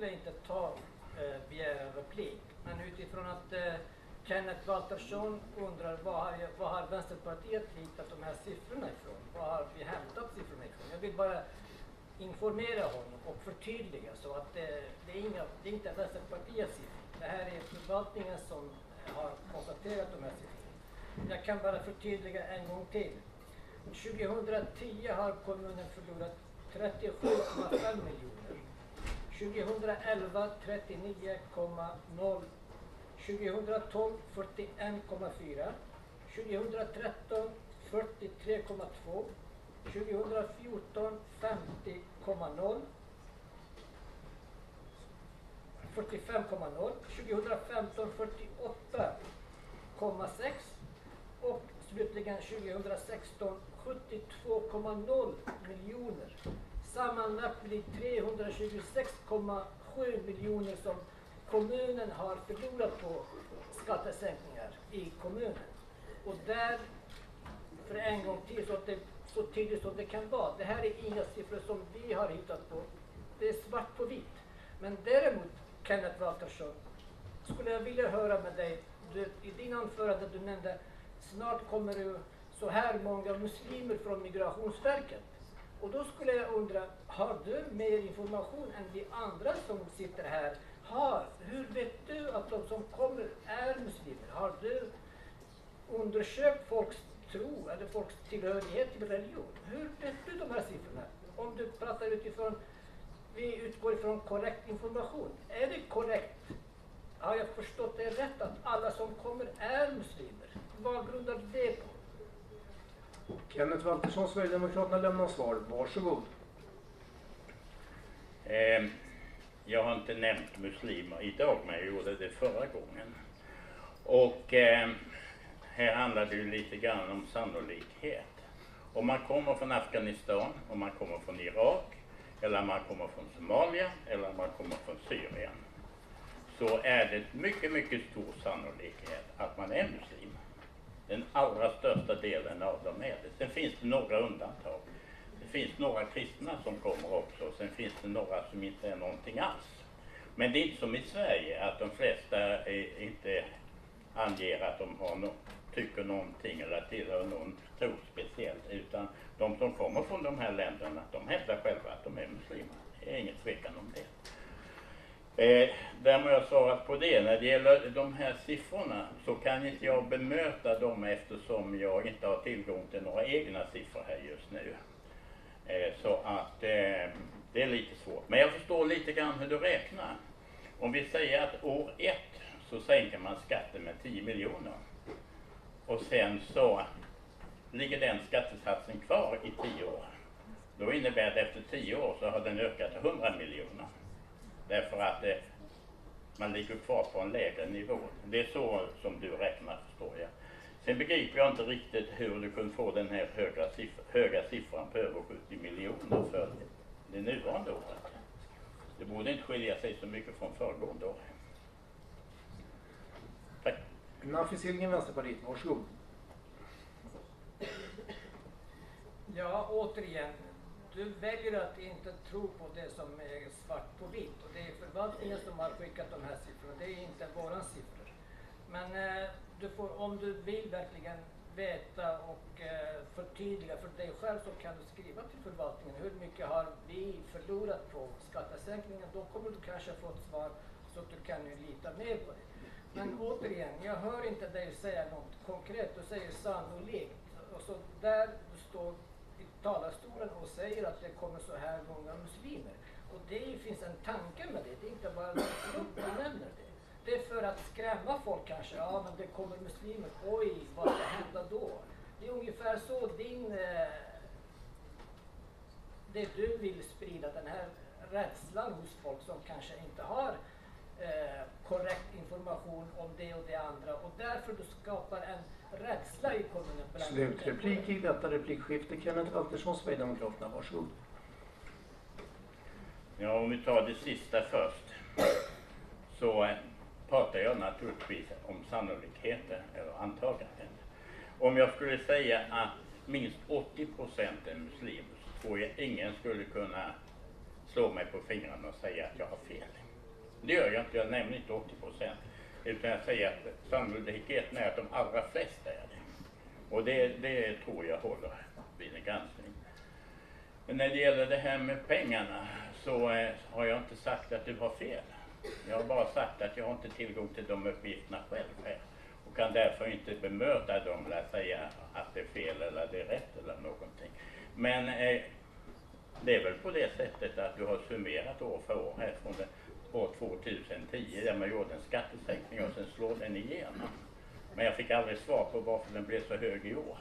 skulle inte begära replik. Men utifrån att Kenneth Waltersson undrar vad har Vänsterpartiet hittat de här siffrorna ifrån? Vad har vi hämtat siffrorna ifrån? Jag vill bara informera honom och förtydliga så att det är inte Vänsterpartiets siffror. Det här är förvaltningen som har konstaterat de här siffrorna. Jag kan bara förtydliga en gång till. 2010 har kommunen förlorat 37,5 miljoner. 2011 39,0. 2012 41,4. 2013 43,2. 2014 50,0. 45,0. 2015 48,6. Och slutligen 2016 72,0 miljoner. Sammanlagt blir 326,7 miljoner som kommunen har förlorat på skattesänkningar i kommunen. Och där, för en gång till, så att det så tydligt som det kan vara. Det här är inga siffror som vi har hittat på. Det är svart på vitt. Men däremot, Kenneth Waltersson, skulle jag vilja höra med dig. I din anförande du nämnde snart kommer det så här många muslimer från Migrationsverket. Och då skulle jag undra, har du mer information än vi andra som sitter här har? Hur vet du att de som kommer är muslimer? Har du undersökt folks tro eller folks tillhörighet till religion? Hur vet du de här siffrorna? Om du pratar utifrån, vi utgår ifrån korrekt information. Är det korrekt? Har jag förstått det rätt att alla som kommer är muslimer? Vad grundar det på? Kenneth Waltersson, Sverigedemokraterna lämnar svar. Varsågod. Jag har inte nämnt muslimer idag, men jag gjorde det förra gången. Och här handlar det ju lite grann om sannolikhet. Om man kommer från Afghanistan, om man kommer från Irak, eller om man kommer från Somalia, eller om man kommer från Syrien, så är det mycket, mycket stor sannolikhet att man är muslim. Den allra största delen av dem är det. Sen finns det några undantag. Det finns några kristna som kommer också. Sen finns det några som inte är någonting alls. Men det är inte som i Sverige att de flesta inte anger att de har tycker någonting eller tillhör någon tro speciellt. Utan de som kommer från de här länderna, de hävdar själva att de är muslimer. Det är inget tvekan om det. Därmed har jag svarat på det. När det gäller de här siffrorna så kan inte jag bemöta dem eftersom jag inte har tillgång till några egna siffror här just nu. Så att det är lite svårt. Men jag förstår lite grann hur du räknar. Om vi säger att år 1 så sänker man skatten med 10 miljoner. Och sen så ligger den skattesatsen kvar i 10 år. Då innebär det att efter 10 år så har den ökat till 100 miljoner. Därför att man ligger kvar på en lägre nivå. Det är så som du räknar, förstår jag. Sen begriper jag inte riktigt hur du kunde få den här höga siffran på över 70 miljoner för det nuvarande året. Det borde inte skilja sig så mycket från föregående år. Tack. Nafi Silgen, Vänsterpartiet, varsågod. Ja, återigen. Du väljer att inte tro på det som är svart på vitt. Och det är förvaltningen som har skickat de här siffrorna. Det är inte våra siffror. Men om du vill verkligen veta och förtydliga för dig själv så kan du skriva till förvaltningen. Hur mycket har vi förlorat på skattesänkningen? Då kommer du kanske få ett svar så att du kan lita mer på det. Men återigen, jag hör inte dig säga något konkret. Du säger sannolikt. Och så där du står i talarstolen och säger att det kommer så här många muslimer. Och det finns en tanke med det. Det är inte bara en grupp som nämner det. Det är för att skrämma folk kanske. Ja, men det kommer muslimer. Oj, vad ska hända då? Det är ungefär så det du vill sprida, den här rädslan hos folk som kanske inte har korrekt information om det och det andra. Och därför du skapar en rädsla i kommunen. Slutreplik i detta replikskifte. Kenneth Waltersson, Sverigedemokraterna, varsågod. Ja, om vi tar det sista först. Så pratar jag naturligtvis om sannolikheter eller antaganden. Om jag skulle säga att minst 80% är muslimer så tror jag ingen skulle kunna slå mig på fingrarna och säga att jag har fel. Det gör jag inte, jag nämner inte 80%. Utan jag säger att sannolikheten är att de allra flesta är det. Och det tror jag håller vid en granskning. Men när det gäller det här med pengarna så har jag inte sagt att du har fel. Jag har bara sagt att jag har inte tillgång till de uppgifterna själv här. Och kan därför inte bemöta dem eller säga att det är fel eller det är rätt eller någonting. Men det är väl på det sättet att du har summerat år för år här från år 2010 där man gjorde en skattesänkning och sen slår den igenom. Men jag fick aldrig svar på varför den blev så hög i år.